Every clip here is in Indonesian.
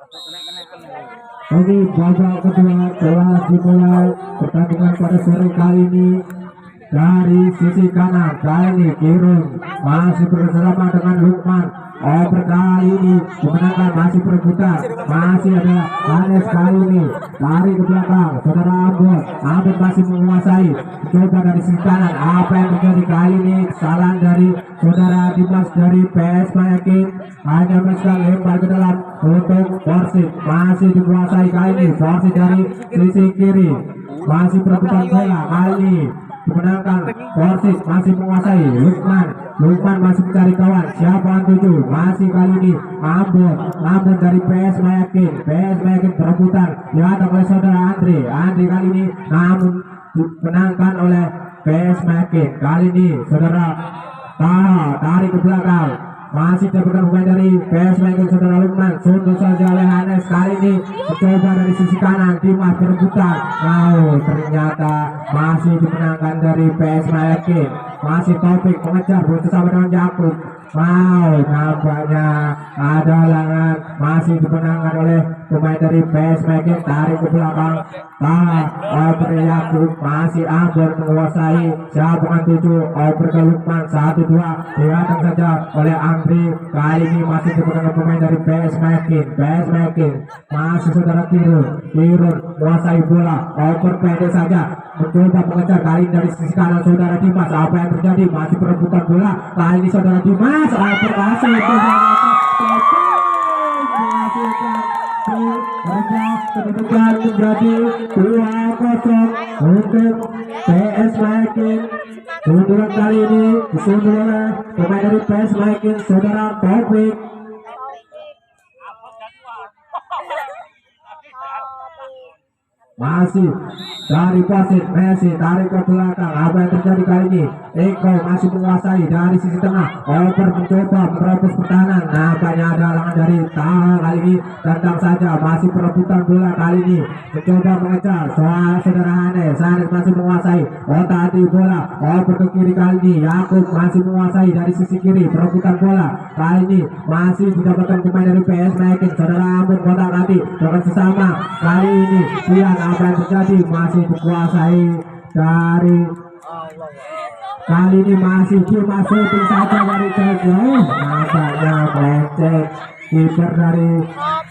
Oke, babak kedua telah dimulai. Pertandingan pada sore kali ini dari sisi kanan kali Kirun masih bersama dengan Lukman. Kali ini dimenangkan, masih perebutan, masih ada Anes kali ini lari ke belakang. Saudara Ambon masih menguasai. Coba dari sisi kanan, apa yang terjadi kali ini? Kesalahan dari saudara Dimas dari PS Mayakin, hanya bisa lempar ke dalam untuk Porsit. Masih dikuasai kali ini Porsit dari sisi kiri, masih perebutan bola kali ini dimenangkan. Porsit masih menguasai. Lukman masih mencari kawan. Siapa yang tuju? Masih kali ini Ambon dari PS Mayakin perebutan dihadap oleh saudara Andri kali ini, namun dimenangkan oleh PS Mayakin. Kali ini saudara tarik ke belakang, masih dapatkan pemain dari PS Mayakin saudara Lukman. Suntuk saja oleh Hanes. Kali ini mencoba dari sisi kanan, Dimas berebutan. Ternyata masih dimenangkan dari PS Mayakin. Masih Taufik mengejar bersama dengan Yakub. Nampaknya ada halangan, masih dimenangkan oleh pemain dari PS Mayakin. Tarik ke belakang, Yakub, masih Ambon menguasai. Siapa yang tuju? Oper ke Lukman, 1-2 dihatang saja oleh Andri. Kali ini masih dimenangkan pemain dari PS Mayakin. Masih saudara Kirun menguasai bola. Oper pendek saja, mencoba mengejar kali ini dari sisi kanan saudara Dimas. Apa yang terjadi? Masih perebutan bola. Kali ini saudara Dimas berhasil kedudukan menjadi 2-0 untuk PS Mayakin. Keunggulan kali ini disundul oleh pemain dari PS Mayakin saudara Taufik. Masih dari Porsit, Messi tarik ke belakang. Apa yang terjadi kali ini? Eko masih menguasai dari sisi tengah. Oper mencoba menerobos pertahanan. Nampaknya ada halangan dari Taha. Kali ini tendang saja, masih perebutan bola. Kali ini mencoba mengejar saudara Hanes masih menguasai. Tadi bola oper ke kiri. Kali ini Yakub masih menguasai dari sisi kiri, perebutan bola. Kali ini masih didapatkan pemain dari PS Mayakin saudara Ambon kotak kaki dengan sesama. Kali ini lihat apa yang terjadi, masih dikuasai dari kali ini masih dimasukin saja dari jauh. Nampaknya melenceng kiper dari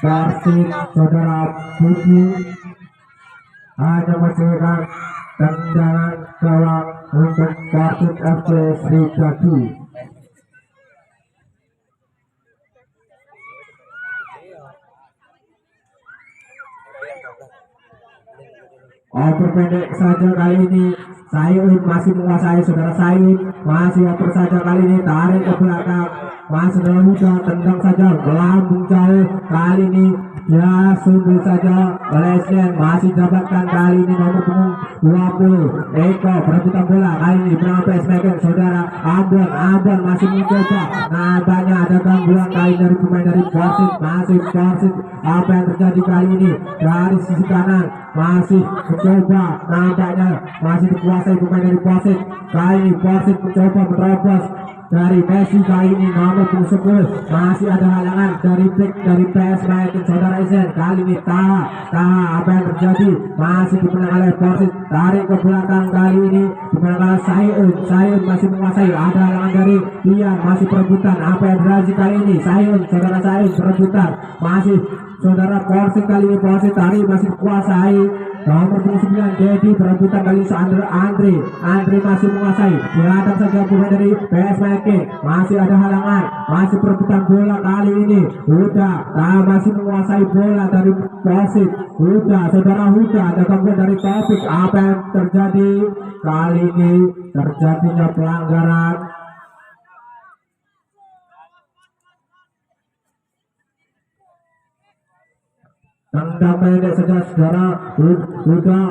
Persib saudara Budi, hanya menghasilkan tendangan gawang untuk Persib FC Srikadi. Oper pendek saja kali ini. Sayun masih menguasai saudara Sayun, masih oper saja kali ini, tarik ke belakang, masih dalam hujan, tendang saja melambung jauh. Kali ini ya sundul saja oleh Sien, masih dapatkan kali ini nomor punggung 20 Eko berebutan bola. Kali ini berapa PS Mayakin saudara Ambon masih mencoba. Nampaknya ada gangguan kali dari pemain dari Porsit. Masih Porsit. Apa yang terjadi kali ini? Dari sisi kanan masih mencoba, nampaknya masih dikuasai pemain dari Porsit. Kali ini Porsit mencoba menerobos dari Messi. Kali ini nomor 10 masih ada halangan dari back dari PS Mayakin saudara Isen. Kali ini Taha apa yang terjadi? Masih dimenangkan oleh Porsit. Tarik ke belakang, kali ini dimenangkan Sayun masih menguasai. Ada halangan dari Dian, masih perebutan. Apa yang terjadi kali ini? Saudara Sayun perebutan, masih saudara Porsit. Kali ini Porsit tarik masih dikuasai. Nomor 29 Dedi perebutan kali Andri masih menguasai. Dihadap saja pemain dari PS Mayakin. Masih ada halangan, masih perebutan bola. Kali ini masih menguasai bola dari Porsit. Saudara ada gangguan dari Taufik. Apa yang terjadi? Kali ini terjadinya pelanggaran. Tendang pendek saja saudara.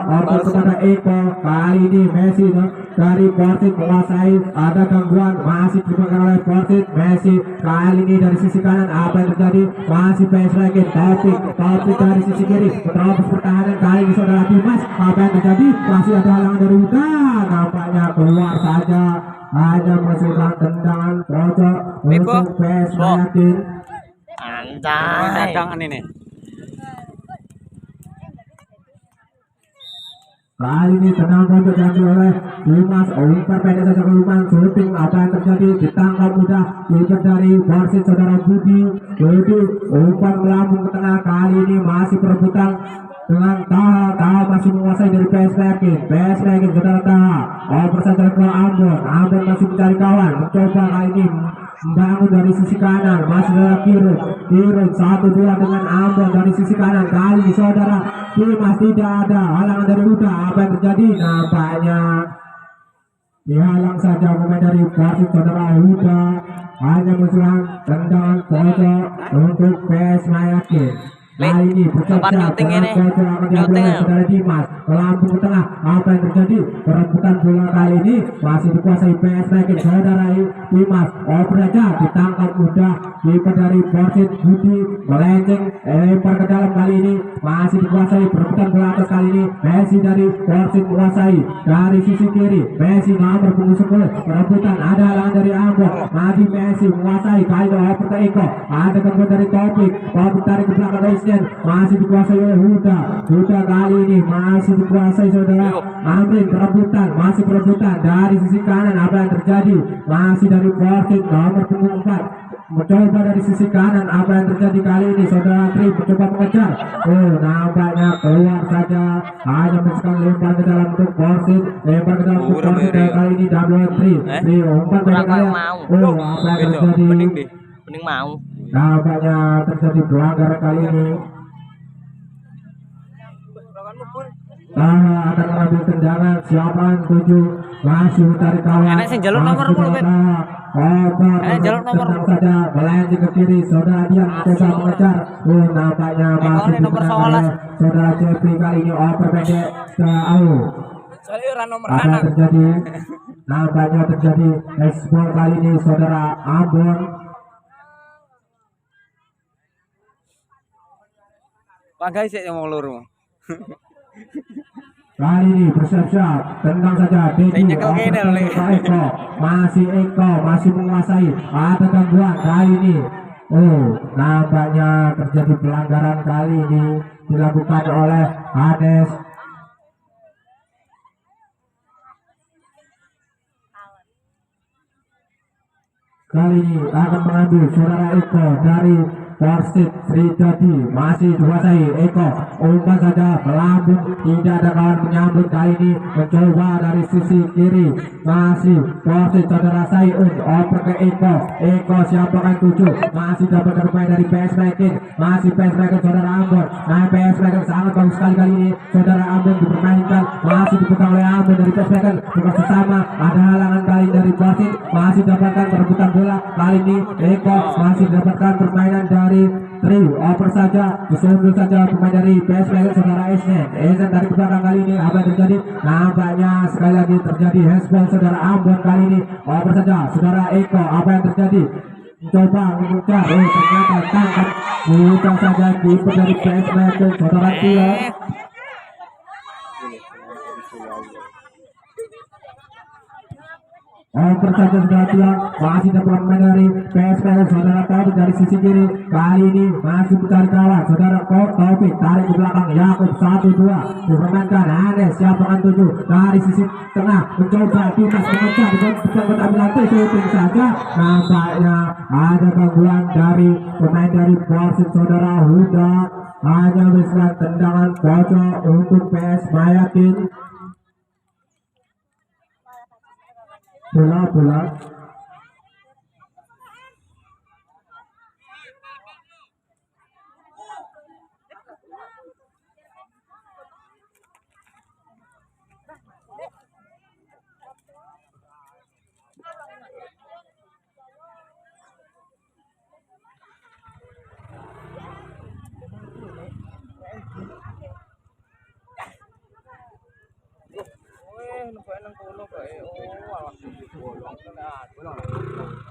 Oper kepada Eko. Kali ini Messi dari Porsit menguasai. Ada gangguan, masih dimakan oleh Porsit. Messi kali ini dari sisi kanan. Apa yang terjadi? Masih PS Mayakin. Taufik dari sisi kiri menerobos pertahanan. Kali ini saudara Dimas. Apa yang terjadi? Masih ada halangan dari nampaknya keluar saja, hanya menghasilkan tendangan pojok untuk PS Mayakin. Anjay. Tendangan ini. Kali ini tenang pojok diambil oleh Dimas. Umpan pendek saja keluman shooting. Apa yang terjadi? Ditangkap mudah kiper dari Persis saudara Budi. Umpan melambung ke tengah. Kali ini masih perebutan dengan Taha masih menguasai dari PS Mekin saudara Taha. Saja ke Ambon masih mencari kawan, mencoba kali ini membangun dari sisi kanan, masih dalam Kirun 1-2 dengan Ambon dari sisi kanan. Kali ini saudara Dimas tidak ada halangan dari Huda. Apa yang terjadi? Nampaknya dihalang saja pemain dari Persis saudara Huda, hanya menserang tendangan pojok untuk PS Mekin. Kali ini bercocok saudara Dimas melambung ke tengah. Apa yang terjadi? Perebutan bola kali ini masih dikuasai PS Mekin saudara Dimas. Saja ditangkap mudah kiper dari Persis Budi, melenceng lempar ke dalam. Kali ini masih dikuasai perebutan bola atas. Kali ini Messi dari Persis menguasai dari sisi kiri. Messi nomor punggung 10 perebutan, ada halangan dari Ambon, masih Messi menguasai. Kali ini oper ke Eko, ada gangguan dari Topik tarik ke belakang. Masih dikuasai oleh Huda kali ini masih dikuasai saudara Amrin. Masih perebutan dari sisi kanan. Apa yang terjadi? Masih dari Persis nomor punggung 4 mencoba dari sisi kanan. Apa yang terjadi kali ini? Saudara Tri mencoba mengejar. Nampaknya keluar saja, hanya menekan lempar ke dalam untuk Persis. Lempar ke dalam untuk Persis dan kali ini double Tri umpan dari kalian. Apa yang terjadi? Mending mau. Nampaknya terjadi pelanggar kali ini. Akan mengambil tendangan. Siapa yang tuju? Masih mencari kawan. Enak sih jalur nomor 10 jalur nomor saja melenceng ke kiri. Saudara dia mencoba mengejar. Nampaknya masih nomor 11 saudara Jeffrey kali ini oper pendek ke apa terjadi? Nampaknya terjadi ekspor kali ini saudara Ambon. Pak guys ya mau loro. Kali ini bersiap-siap, tendang saja Eko, masih menguasai. Ada gangguan kali ini. Nampaknya terjadi pelanggaran kali ini dilakukan oleh Hades. Kali ini akan mengambil saudara Eko dari Persis Srijadi, masih dikuasai Eko. Umpan saja melambung, tidak ada kawan menyambut. Kali ini mencoba dari sisi kiri, masih Persis saudara Sayun. Oper ke Eko siapa kan tuju, masih dapat bermain dari PS Mekin. Masih PS Mekin saudara Ambon. Nah PS Mekin sangat bagus sekali kali ini. Saudara Ambon dipermainkan, masih dipegang oleh Ambon dari PS Mekin. Bukan sesama, ada halangan kali dari Persis, masih dapatkan perebutan bola. Kali ini Eko masih dapatkan permainan dari Tri. Oper saja, disundul saja pemain dari PS Mekin saudara Esen dari belakang. Kali ini apa yang terjadi? Nampaknya sekali lagi terjadi handball saudara Ambon. Kali ini oper saja saudara Eko. Apa yang terjadi? Coba mengejar, ternyata tangkap bukan saja kiper dari PS Mekin saudara Tio. Oper saja sudah bilang, masih dapat pemain dari PSPL saudara Taufik dari sisi kiri. Kali ini masih mencari kawan saudara Taufik, tarik ke belakang Yakub 1-2 dipermainkan Anes. Siapa kan tuju dari sisi tengah, mencoba Dimas mengejar dengan ambilan shooting saja. Nampaknya ada gangguan dari pemain dari Persis saudara Huda, hanya bisa tendangan pojok untuk PS Mekin. Bola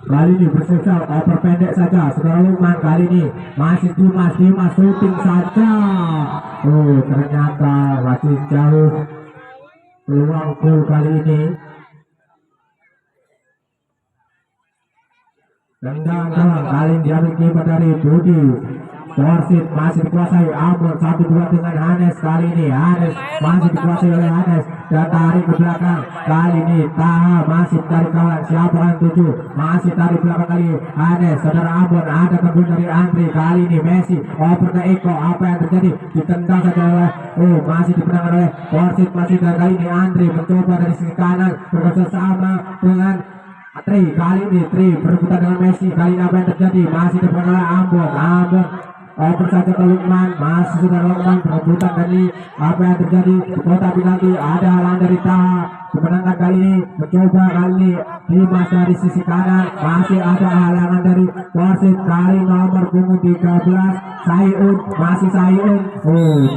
kali ini bersisa oper pendek saja saudara Lukman. Kali ini masih Dimas shooting saja. Ternyata masih jauh peluang gol kali ini. Tendang kali ini diambil kiper dari Budi. Porsit masih dikuasai Ambon 1-2 dengan Hanes. Kali ini Hanes masih dikuasai oleh Hanes dan tarik ke belakang. Kali ini Taha masih tarik kawan. Siapa yang 7 masih tarik belakang kali Hanes. Saudara Ambon ada kebun dari Andri. Kali ini Messi oper ke Eko. Apa yang terjadi? Ditendang saja oleh masih dipenangkan oleh Porsit. Masih kali ini Andri mencoba dari sisi kanan bekerjasama dengan Tri. Kali ini Tri berebutan dengan Messi. Kali ini apa yang terjadi? Masih dipenangkan oleh Ambon oper saja ke Lukman. Masih sudah Lukman berebutan dari apa yang terjadi kota penalti. Ada halangan dari Taha. Kemenangan kali ini mencoba kali ini Dimas dari sisi kanan. Masih ada halangan dari Porsit. Kali nomor punggung 13 Sayun. Masih Sayun.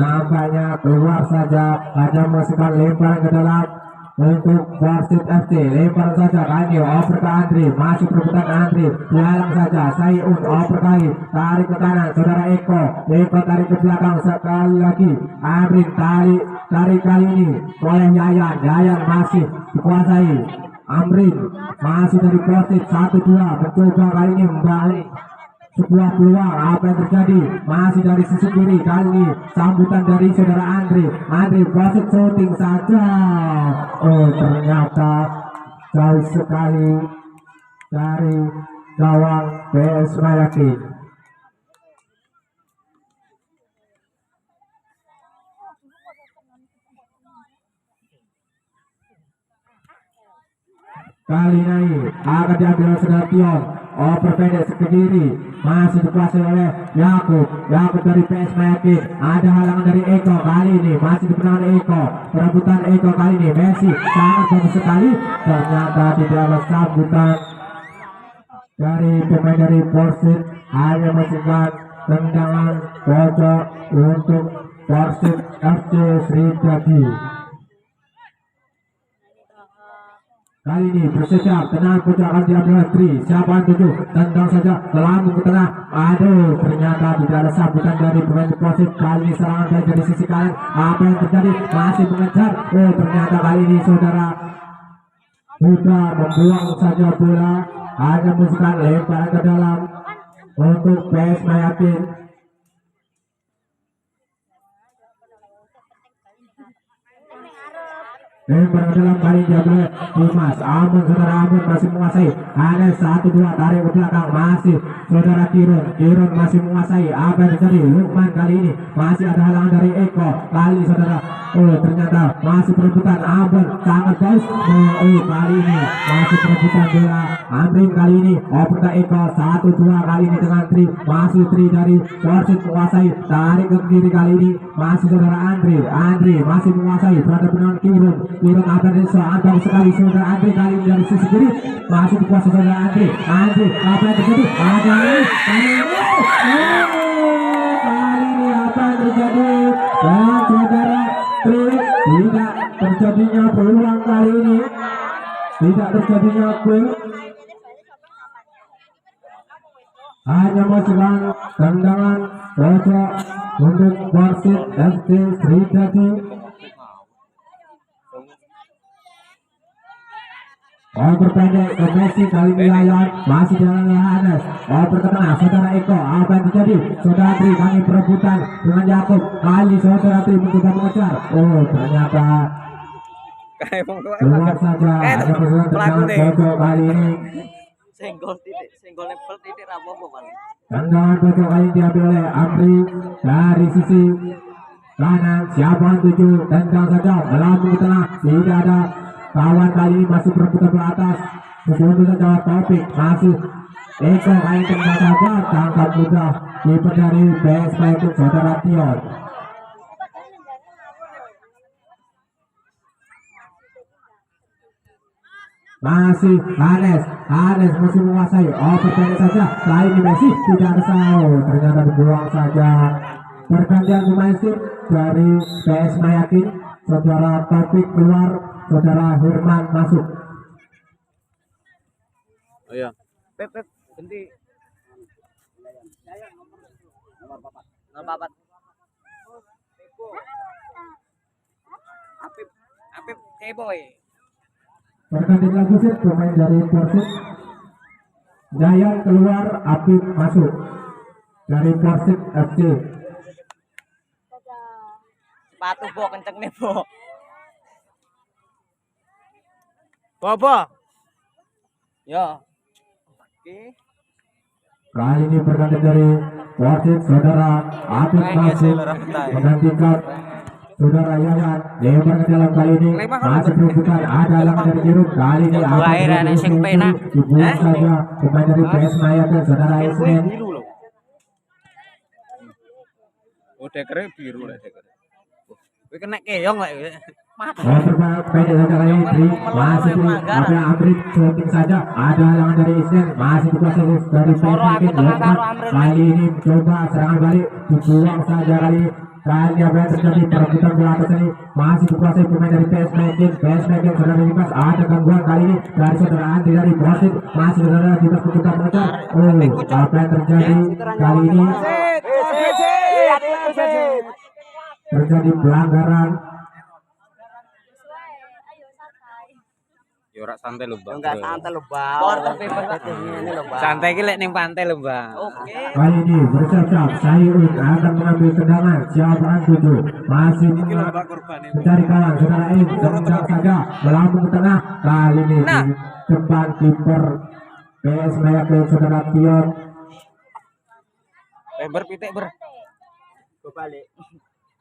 Nampaknya keluar saja. Ada masukkan lemparan ke dalam untuk Porsit FC. Lempar saja kali oper ke Andri. Masih perebutan Andri. Dihalang saja Sayun oper kali. Tarik ke kanan saudara Eko. Eko tarik ke belakang sekali lagi. Amrin tarik kali ini oleh Yayan masih dikuasai. Amrin masih dari Porsit 1-2 mencoba kali ini membangun sebuah peluang. Apa yang terjadi? Masih dari sisi kiri. Kali ini sambutan dari saudara Andri Porsit shooting saja. Ternyata jauh sekali dari gawang PS Mayaki. Kali ini akan diambil oleh saudara Tion. Oper pendek ke kiri masih dikuasai oleh Yakub dari PS Mayakin. Ada halangan dari Eko. Kali ini masih dipenang oleh Eko. Perebutan Eko kali ini Messi sangat bagus sekali. Ternyata tidak ada sambutan dari pemain dari Porsit. Hanya masukkan tendangan pojok untuk Porsit FC Sriwijaya. Kali ini bersiap, tenang pojok akan diambil oleh Tri. Siapa yang 7? Tendang saja ke lambung ke tengah. Aduh, ternyata tidak ada sambutan dari pemain Porsit. Kali ini serangan dari sisi kanan. Apa yang terjadi? Masih mengejar. Ternyata kali ini saudara sudah membuang saja bola. Hanya masukkan lemparan ke dalam untuk PS Mayakin. Lempar ke dalam kali diambil Dimas. Saudara Ambon masih menguasai. Ada 1-2 tarik ke belakang. Masih saudara Kirun masih menguasai. Apa yang terjadi? Lukman kali ini masih ada halangan dari Eko. Kali saudara ternyata masih perebutan Ambon sangat bagus. Kali ini masih perebutan bola. Amrin kali ini oper ke Eko. 1-2 kali ini dengan Tri. Masih Tri dari Porsit menguasai. Tarik ke kiri kali ini masih saudara Andri masih menguasai. Berhadapan dengan Kirun akan soal bagus sekali saudara Andri. Kali ini dari sisi kiri masih dikuasai saudara Andri. Apa yang terjadi? Kali ini apa yang terjadi? Dan saudara Tri tidak terjadinya peluang kali ini. Tidak terjadinya gol. Hanya masukkan tendangan pojok untuk Porsit FC Sriwijaya. Oper pendek ke Messi. Kali ini Yayan masih jalan oleh Hanes. Oper ke tengah saudara Eko. Apa yang terjadi? Saudara Tri kami perebutan dengan Yakub. Kali saudara Tri mencoba mengejar. Ternyata keluar saja. Ada peluang tendangan pojok kali ini. Senggol nempel titik rapopo paling. Tendangan pojok kali ini diambil oleh Amri dari sisi kanan. Siapa yang 7? Tendang saja melambung ke tengah. Tidak ada kawan kali ini masih berebutan ke atas. Sebelum saja Taufik masih Eko kali tendang saja. Tangkap mudah kiper dari PSP itu saudara Tion. Masih Hanes masih menguasai. Oper pendek saja. Kali ini Messi tidak ada salah. Ternyata dibuang saja. Pergantian pemain dari PS Mayakin. Saudara Taufik keluar, saudara Firman masuk. Oh iya. Pep ganti. Nomor 4. Apip Keboy. Pergantian lagi sih pemain dari Porsit. Yayan keluar, Apip masuk. dari Persib FC. Sepatu bo kenceng nih bo. Bo. Yo. Oke. Kali ini berganti dari wasit saudara Atif Masuk menggantikan saudara Yayan. Lebar ke dalam kali ini masih perebutan ada lang dari Jeruk. Kali ini dibuang saja pemain dari PS Maya dan saudara Isnen. Oh dekere biru lah dekere. Wih kena keong lah. Pendek saja kali ini masih ada Amrit shooting saja ada halangan dari Isnen masih dikuasai dari PS Maya. Kali ini mencoba serangan balik dibuang saja kali ini. Kali apa yang terjadi perebutan bola atas ini masih dikuasai pemain dari PS Maya saudara bebas ada gangguan kali ini dari saudara Andri dari Persib masih saudara bebas mencoba mengejar. Apa yang terjadi kali ini terjadi pelanggaran. Ya ora santai lho, Bang. Enggak santai lho, Bang. Santai ki lek ning pantai lho, Bang. Oke. Kali ini bersiap-siap Sayun akan mengambil tendangan siapaan tujuh masih mencari kawan saudara Ain tendang saja melambung ke tengah kali ini di depan kiper PS Maya ke saudara Tion. Lebar pitik ber. Balik.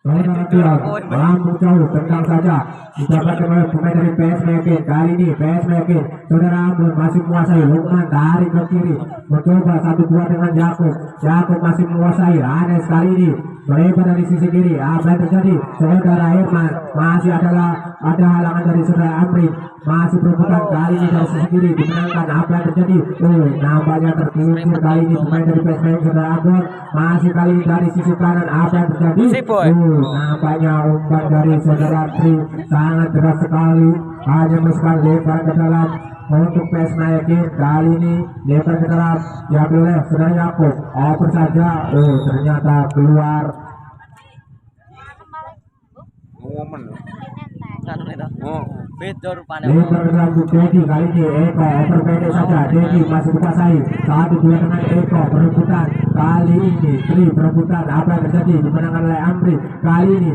Saudara Tion melambung jauh tendang saja didapatkan oleh pemain dari PS Maya. Kali ini PS Maya saudara Ambon masih menguasai Lukman tarik ke kiri mencoba 1-2 dengan Yakub masih menguasai Anes kali ini melebar dari sisi kiri. Apa yang terjadi saudara Herman masih ada halangan dari saudara Amri masih perebutan kali ini dari sisi kiri dimenangkan. Apa yang terjadi nampaknya terkincir kali ini pemain dari PS Maya saudara Ambon masih kali ini dari sisi kanan. Apa yang terjadi nampaknya umpan dari saudara Tri sangat deras sekali hanya meski lebar ke dalam untuk PS Maya kali ini lebar ke dalam diambil oleh saudara Yakub oper saja ternyata keluar. Momen. Oh, beda rupanya. Lebar ke dalam Dedi kali ini Eko oper pendek saja. Dedi masih dikuasai 1-2 dengan Eko perebutan kali ini Tri perebutan. Apa yang terjadi dimenangkan oleh Amri kali ini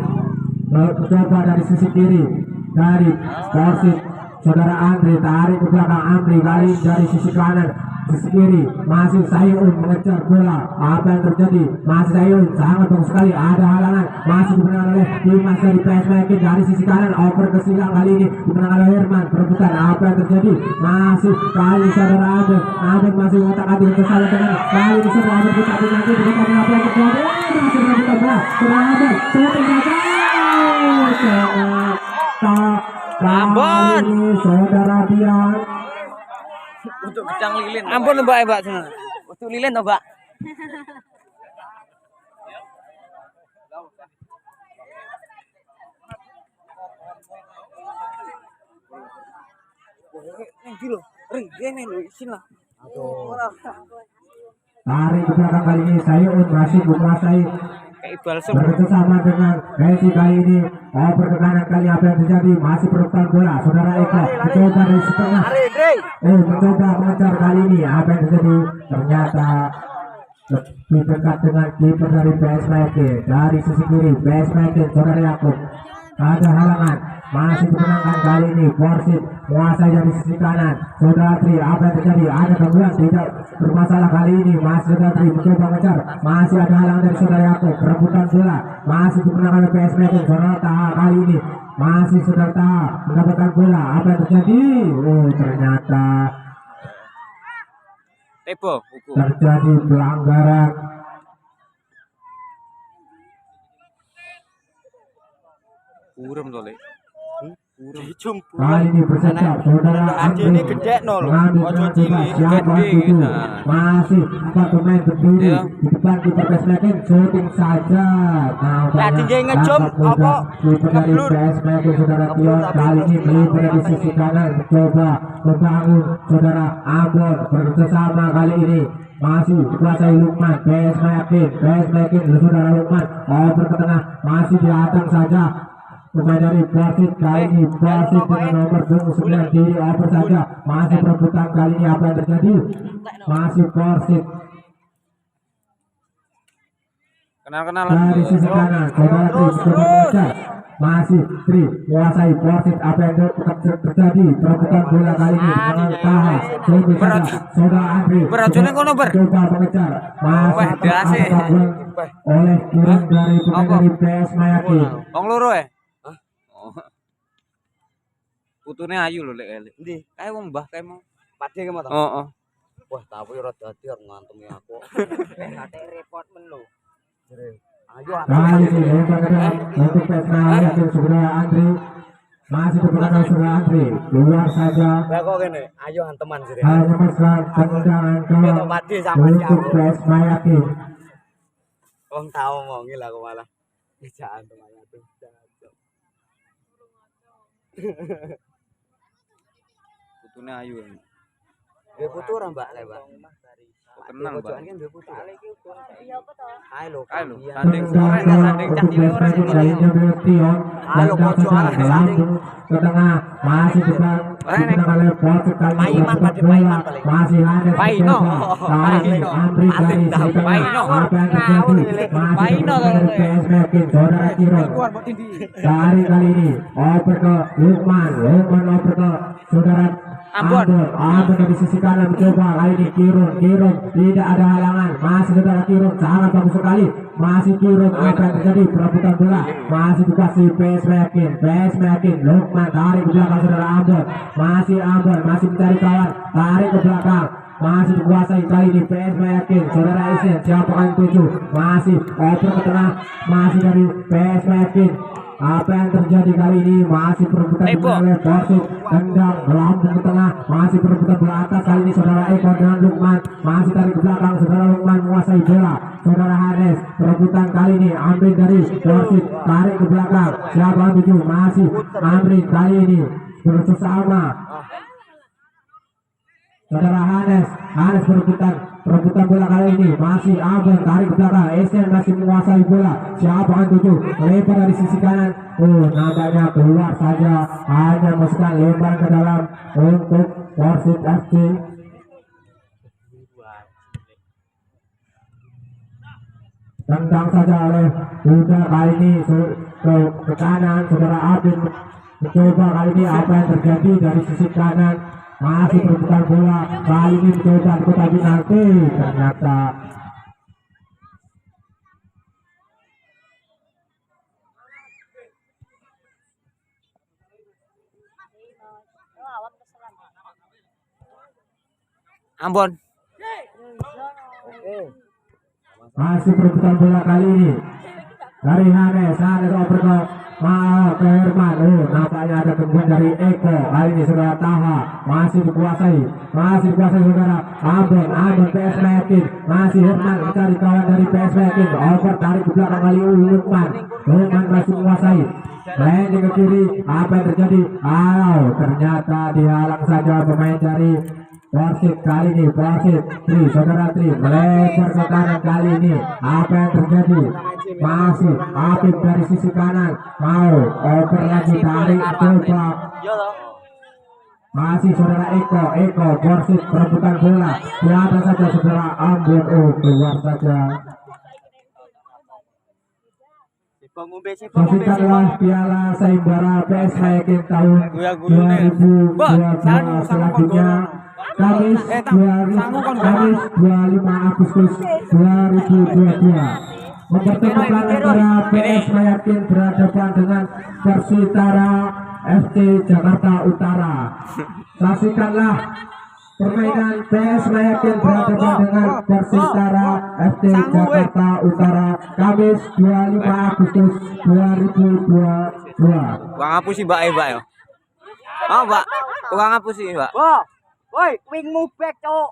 mencoba dari sisi kiri dari Persib saudara Andri tarik ke belakang Amri kali dari sisi kanan sisi kiri masih Sayun mengejar bola. Apa yang terjadi masih Sayun sangat bagus sekali ada halangan masih dimenangkan oleh Dimas dari PS Maya dari sisi kanan oper ke silang kali ini dimenangkan oleh Herman perebutan. Apa yang terjadi masih kali saudara Abed masih ngotak-atik kesalahan dengan kali ini saudara Abed kita nanti dengan apa yang terjadi masih perebutan bola Abed shooting saja Ambon saudara Dian untuk bidang lilin. Ampun Mbak sana. Untuk lilin toh, Mbak. Ini lho, ini lho isin lah. tarik ke belakang kali ini Sayun masih menguasai bekerjasama dengan Messi kali ini oper ke kanan kali. Apa yang terjadi masih perebutan bola saudara Eko mencoba dari setengah mencoba mengejar kali ini. Apa yang terjadi ternyata lebih dekat dengan kiper dari PS Maya dari sisi kiri PS Maya saudara Yakub ada halangan masih dimenangkan kali ini. Persib menguasai dari sisi kanan saudara Tri. Apa yang terjadi ada gangguan tidak bermasalah kali ini masih saudara Tri mencoba mengejar masih ada halangan dari saudara Yakub perebutan bola masih dimenangkan oleh PS Maya saudara Taha kali ini masih saudara Taha mendapatkan bola. Apa yang terjadi ternyata terjadi pelanggaran. Kurem to, Lek. Kali ini bersiap saudara Andri mengambil siapa itu masih 4 pemain berdiri di depan kiper PS Maya shooting saja. Kiper dari PS Maya saudara Tion kali ini melebar di sisi kanan mencoba membangun saudara Ambon bekerjasama kali ini masih dikuasai Lukman PS Maya saudara Lukman oper ke tengah masih diadang saja pemain dari Persib kali ini Persib dengan nomor 29 diri oper saja masih perebutan kali ini. Apa yang terjadi masih Persib Kenal-kenalan. Dari sisi kanan, saudara Tri mencoba mengejar. Masih Tri menguasai wasit. Apa yang terjadi? Perebutan bola kali ini dengan tahan. Tunggu saja, saudara Andri. Beracunnya kono ber. Coba mengejar. Masih Wah, dasih. oleh kirim dari pemain dari PS Mayaki. Wong loro ya? Oh. Putune ayu lho lek elek. Ndi? Kae wong mbah kae mau. Pade ke mata. Heeh. Wah, tapi ora dadi ngantemi aku. Kate repot men lho. Ayo Kali ini lempar ke dalam untuk PS Mayaki saudara Andri. Masih berpengaruh saudara Andri. Keluar saja. lah kok kene. Ayo hanteman sih. Hanya mesra tendangan Beto pade sama untuk siapa. PS Mayaki. Wong tau ngomongi lah aku malah. Ejaan teman aku. Putune ayu. Dia putu ora Mbak le, Mbak. Kenal, Mbak. Kan dia putu. Iya apa to? Ayo lho. Ayo lho, Iya. tanding sore enggak tanding cah cilik ora sih. Halo, pojok anak tanding. ke tengah masih depan digunakan oleh Portugal kali ini Paiman, dapat Pak, bola Paiman paling. masih ada Paino. kali Andri dari sisi tengah Paino. apa yang terjadi masih Paino dari kalau PS Mekin saudara Kiron dari kali ini oper ke Lukman oper ke saudara Ambon. Ambon dari sisi kanan mencoba kali ini Kirun tidak ada halangan masih saudara Kirun sangat bagus sekali masih Kirun apa yang terjadi perebutan bola masih dikasih PS Mekin Lukman tarik ke belakang saudara Ambon masih mencari kawan tarik ke belakang masih dikuasai kali ini PS Mekin saudara Isen siapa kali tuju masih oper ke tengah masih dari PS Mekin apa yang terjadi kali ini masih perebutan bola oleh Borsuk tendang melambung ke tengah masih perebutan bola atas kali ini saudara Eko dengan Lukman masih tarik ke belakang saudara Lukman menguasai bola saudara Hanes perebutan kali ini Amrin dari Borsuk tarik ke belakang siapa yang tuju masih Amrin kali ini bersama saudara Hanes perebutan bola kali ini masih Abel tarik ke belakang Esen masih menguasai bola siapa yang tuju lebar dari sisi kanan nampaknya keluar saja hanya masukkan lebar ke dalam untuk Persib FC tendang saja oleh Huda kali ini ke kanan saudara Abin mencoba kali ini apa yang terjadi dari sisi kanan masih perebutan bola kali ini mencoba tetapi nanti ternyata Ambon. masih perebutan bola kali ini dari Hanes oper ke ke Herman nampaknya ada gangguan dari Eko kali ini saudara Taha masih dikuasai saudara Ambon PS Mekin masih Herman mencari kawan dari PS Mekin oper tarik ke belakang kali Lukman masih menguasai landing ke kiri apa yang terjadi ternyata dihalang saja pemain dari Persib kali ini saudara Tri melebar ke kanan kali ini apa yang terjadi masih Apip dari sisi kanan mau oper lagi tarik coba masih saudara Eko Persib perebutan bola di atas saja saudara Ambon keluar saja saksikanlah Piala Sayembara PS Mekin tahun 2022 selanjutnya Kamis 25 Agustus 2022 mempertemukan antara PS Mekin berhadapan dengan Persitara FC Jakarta Utara. Saksikanlah permainan PS Mekin berhadapan dengan Persitara FC Jakarta Utara Kamis 25 Agustus 2022. Tukang apa sih Mbak ya? Mbak. Tukang apa sih Mbak? Woi, wingmu back, Cok.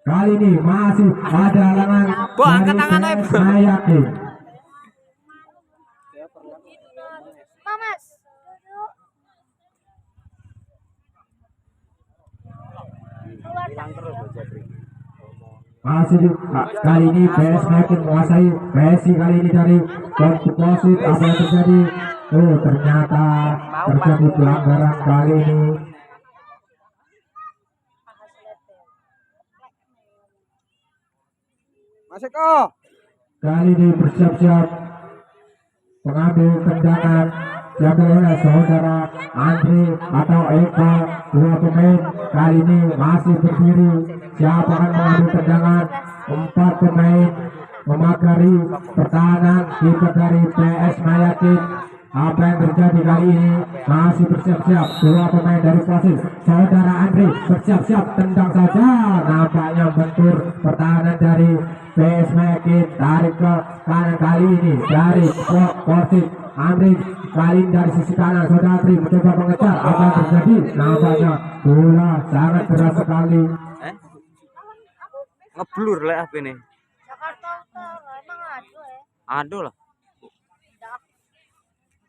Kali ini masih ada halangan Angkat tangan aja, PS Mekin. Mamas. Masih kali ini PS Mekin menguasai Messi kali ini dari Komposit apa yang terjadi ternyata terjadi pelanggaran kali ini kali ini bersiap-siap mengambil tendangan diambil oleh saudara Andri atau Eko. Dua pemain kali ini masih berdiri. Siapa akan mengambil tendangan? 4 pemain memagari pertahanan kiper dari PS Mayakin. Apa yang terjadi kali ini? Masih bersiap-siap dua pemain dari posisi saudara Andri bersiap-siap tendang saja. Nampaknya bentur pertahanan dari PS Mayakin. Tarik ke kanan kali ini dari posisi Andri. Kali ini dari sisi kanan saudara Andri mencoba mengejar. Apa yang terjadi? Nampaknya bola sangat keras sekali. Ngeblur lah apa ini. Jakarta emang ada ya. Aduh lah.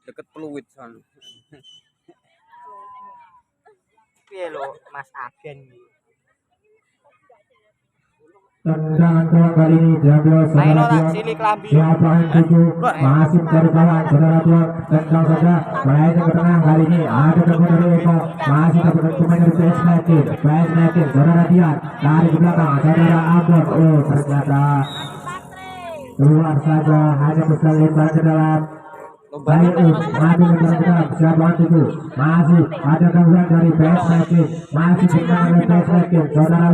Deket peluit sana. Piye lo Mas Agen. Tendangan tuan kali ini diambil saudara tuan. Siapa yang tuju masih mencari kawan saudara tuan. Tendang saja melainkan ke tengah kali ini ada teman dari Eko. Masih dapat pemain dari PS Makin saudara Dian dari belakang saudara Ambon. Oh ternyata keluar saja, hanya bisa lebar ke dalam. Baik, mengambil ke dalam. Siapa yang tuju masih ada gangguan dari PS Makin. Masih dimenang oleh PS Makin saudara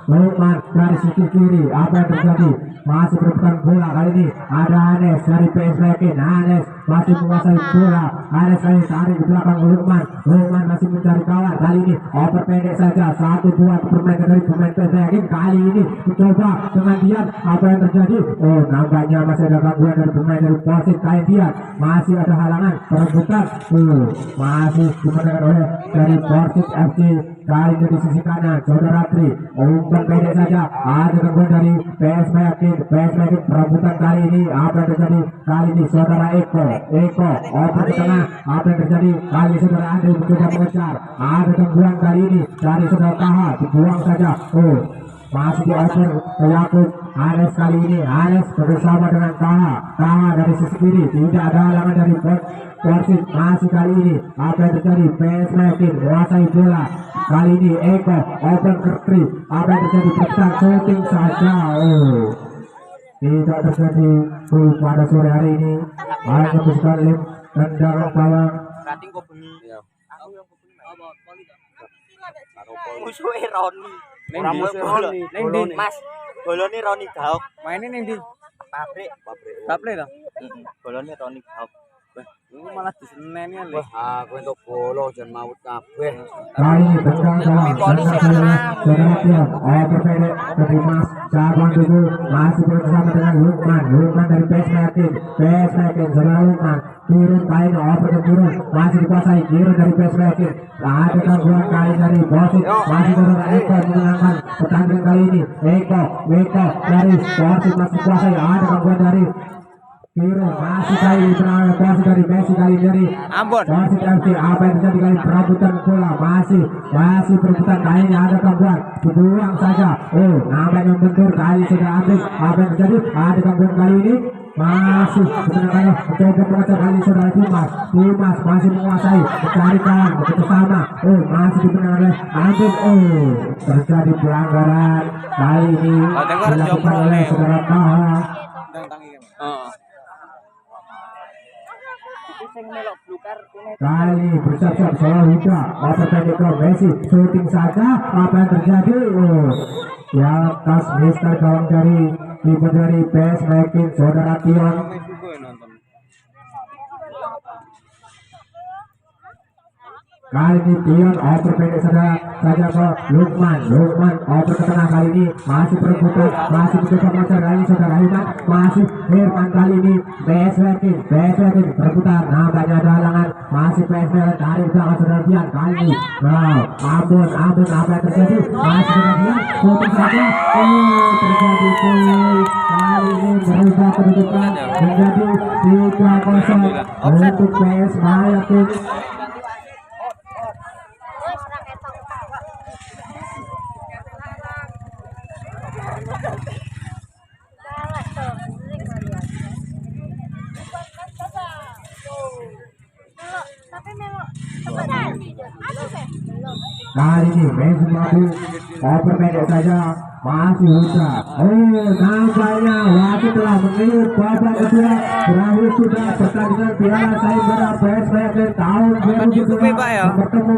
Lukman dari sisi kiri. Apa yang terjadi? Masih berebutan bola kali ini ada Anes dari PS Makin. Anes masih menguasai bola. Anes kali tarik di belakang Lukman masih mencari kawan. Kali ini oper pendek saja. 1-2 permainan dari pemain PS Makin. Kali ini mencoba dengan Dian. Apa yang terjadi? Oh nampaknya masih ada gangguan dari pemain dari posisi kain Dian. Masih ada halangan perebutan. Masih dimenangkan oleh dari Persib FC. Kali ini di sisi kanan saudara Tri umpan pendek saja. Ada gangguan dari PS Makin perebutan kali ini. Apa yang terjadi? Kali ini saudara Eko oper ke tengah. Apa yang terjadi? Kali ini saudara Andri mencoba mengejar. Ada gangguan kali ini dari saudara Taha, dibuang saja. Masih dioper ke Yakub. Anes kali ini Anes bersama dengan Taha dari sisi kiri. Tidak ada halangan dari Persib. Masih kali ini apa yang terjadi? PS Makin menguasai bola. Kali ini Eko open ke Tri. Apa yang terjadi? Perebutan shooting saja. Tidak terjadi pada sore hari ini. Hanya bisa lem tendangan bawang. Berarti kok bengi. Aku yang bengi. Musuhe Roni. Ora musuhe Roni. Ning ndi? Mas, bolone Roni Gaok. Maine ning ndi? Pabrik. Pabrik to? Bolone Roni Gaok. Iku malah diseneni lho. Wah, aku entuk bola jan maut kabeh. Kali ini tendang bawang saudara Tian. Oper pendek dari Mas Cabang Tugu masih bersama dengan Lukman dari PS Makin saudara Lukman turun kain oper ke turun masih dikuasai kiri dari PS Makin. Ada gangguan kali dari Bosit. Masih saudara Eko menangkan pertandingan kali ini. Eko dari Bosit masih dikuasai. Ada gangguan dari Kiro masih kali berada posisi dari Messi kali dari Ambon. Persib FC. Apa yang terjadi kali perebutan bola masih perebutan kali ini ada gangguan dibuang saja. Nampaknya bentur kali sudah habis. Apa yang terjadi? Ada gangguan kali ini masih ketenangannya mencoba mengejar kali saudara Dimas masih menguasai mencari kawan bersama. Masih dimenang oleh Ambon. Terjadi pelanggaran kali ini dilakukan oleh saudara Taha. Kali bersiap-siap salah Huda. Oper pendek ke Messi shooting saja. Apa yang terjadi? Di atas mister gawang dari kiper dari PS Makin saudara Tion. Kali ini Tion oper pendek saja ke Lukman oper ke tengah. Kali ini masih perebutan, masih mencoba mengejar kali saudara Hilman. Masih Herman kali ini PS Makin perebutan. Nampaknya ada halangan. Masih PS Makin dari belakang saudara Dian. Kali ini Ambon apa yang terjadi? Masih saudara Dian shooting saja. Terjadi poin. Kali ini berubah kedudukan menjadi 3-0 untuk PS Makin. Kali ini Messi maju oper pendek saja masih bisa. Nampaknya wasit telah meniup babak kedua. Berakhir sudah pertandingan Piala Sayembara PSBS tahun 2022 Pak, ya. bertemu